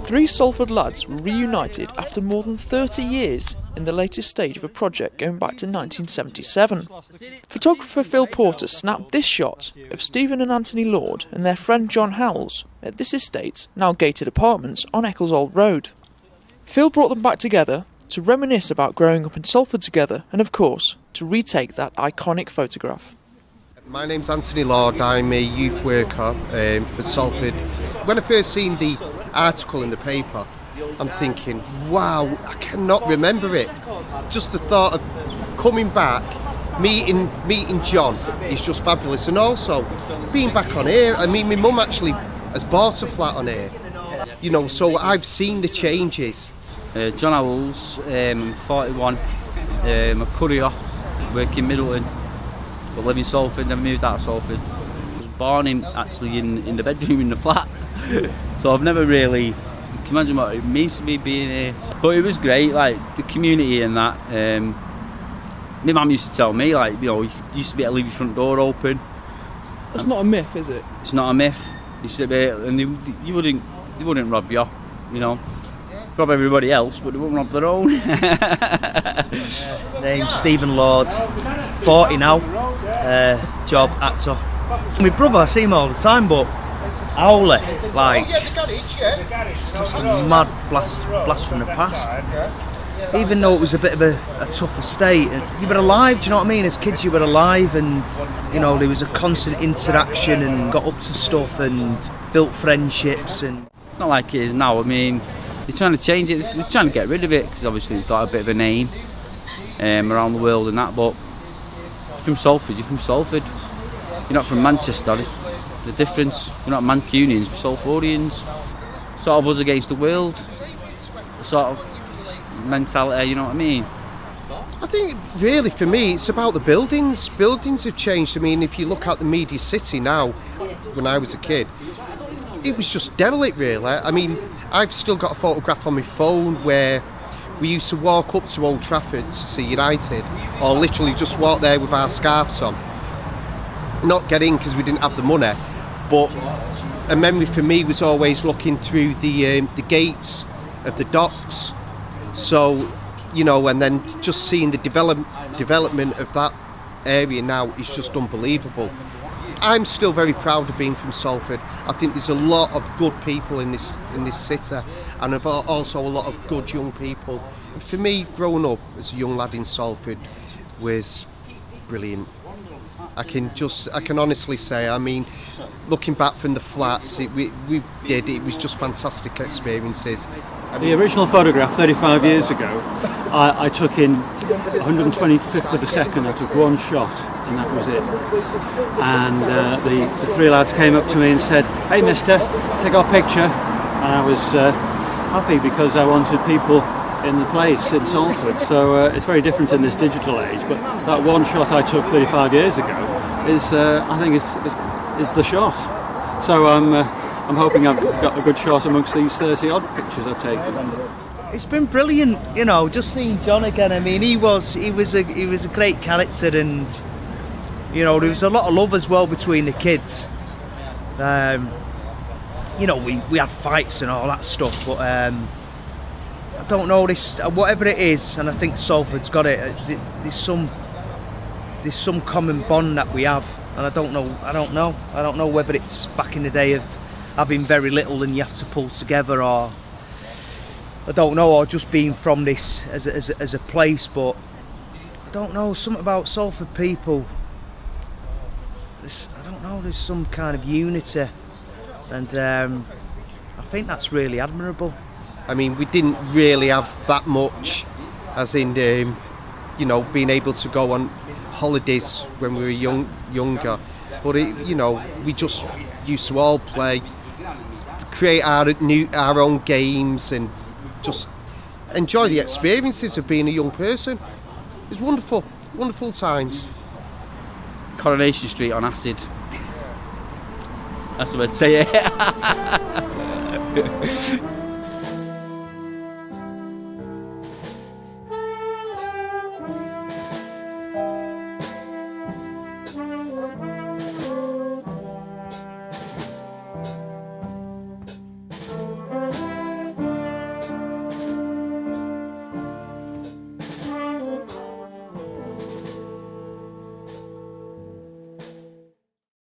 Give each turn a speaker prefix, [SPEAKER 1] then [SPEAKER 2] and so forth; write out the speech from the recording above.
[SPEAKER 1] Three Salford lads were reunited after more than 30 years in the latest stage of a project going back to 1977. Photographer Phil Portus snapped this shot of Stephen and Anthony Lord and their friend John Howells at this estate, now gated apartments, on Ecclesall Road. Phil brought them back together to reminisce about growing up in Salford together and, of course, to retake that iconic photograph.
[SPEAKER 2] My name's Anthony Lord, I'm a youth worker for Salford. When I first seen the article in the paper, I'm thinking, wow, I cannot remember it. Just the thought of coming back, meeting John is just fabulous. And also, being back on here, I mean, my mum actually has bought a flat on here. You know, so I've seen the changes.
[SPEAKER 3] John Howells, 41, a courier, work in Middleton. I live in Salford, never moved out of Salford. I was born in the bedroom in the flat, so I've never really, you can imagine what it means to me being here. But it was great, like the community and that. My mum used to tell me, like, you know, you used to be able to leave your front door open.
[SPEAKER 1] That's not a myth, is it?
[SPEAKER 3] It's not a myth. You used to be, and they wouldn't rob you, you know. Rob everybody else, but they wouldn't rob their own.
[SPEAKER 4] Name's Stephen Lord, 40 now, job actor. My brother, I see him all the time, but Howley, like, it's just a mad blast from the past. Even though it was a bit of a tough estate, you were alive, do you know what I mean? As kids you were alive, and you know, there was a constant interaction and got up to stuff and built friendships. And
[SPEAKER 3] not like it is now. I mean, they're trying to change it, they're trying to get rid of it, because obviously it's got a bit of a name around the world and that, but you're from Salford, you're not from Manchester. It's the difference. We're not Mancunians, we're Salfordians. Sort of us against the world sort of mentality, you know what I mean?
[SPEAKER 2] I think really for me it's about the buildings. Buildings have changed. I mean, if you look at the Media City now, when I was a kid, it was just derelict really. I mean, I've still got a photograph on my phone where we used to walk up to Old Trafford to see United, or literally just walk there with our scarves on. Not get in because we didn't have the money, but a memory for me was always looking through the gates of the docks. So, you know, and then just seeing the development of that area now is just unbelievable. I'm still very proud of being from Salford. I think there's a lot of good people in this city, and also a lot of good young people. For me, growing up as a young lad in Salford was brilliant. I can honestly say, I mean, looking back from the flats, it was just fantastic experiences.
[SPEAKER 5] The original photograph 35 years ago, I took in 125th of a second. I took one shot, and that was it. And the three lads came up to me and said, "Hey mister, take our picture." And I was happy because I wanted people in the place in Salford. So it's very different in this digital age, but that one shot I took 35 years ago is I think is the shot. So I'm hoping I've got a good shot amongst these 30 odd pictures I've taken.
[SPEAKER 4] it's been brilliant, you know, just seeing John again. I mean, he was a great character, and you know, there was a lot of love as well between the kids. You know, we had fights and all that stuff, but I don't know, this whatever it is, and I think Salford's got it. There's some common bond that we have, and I don't know whether it's back in the day of having very little and you have to pull together, or I don't know, or just being from this as a place. But I don't know, something about Salford people. I don't know, there's some kind of unity, and I think that's really admirable.
[SPEAKER 2] I mean, we didn't really have that much, as in, you know, being able to go on holidays when we were younger. But you know, we just used to all play, create our own games, and just enjoy the experiences of being a young person. It was wonderful times.
[SPEAKER 3] Coronation Street on acid. That's the way to say it.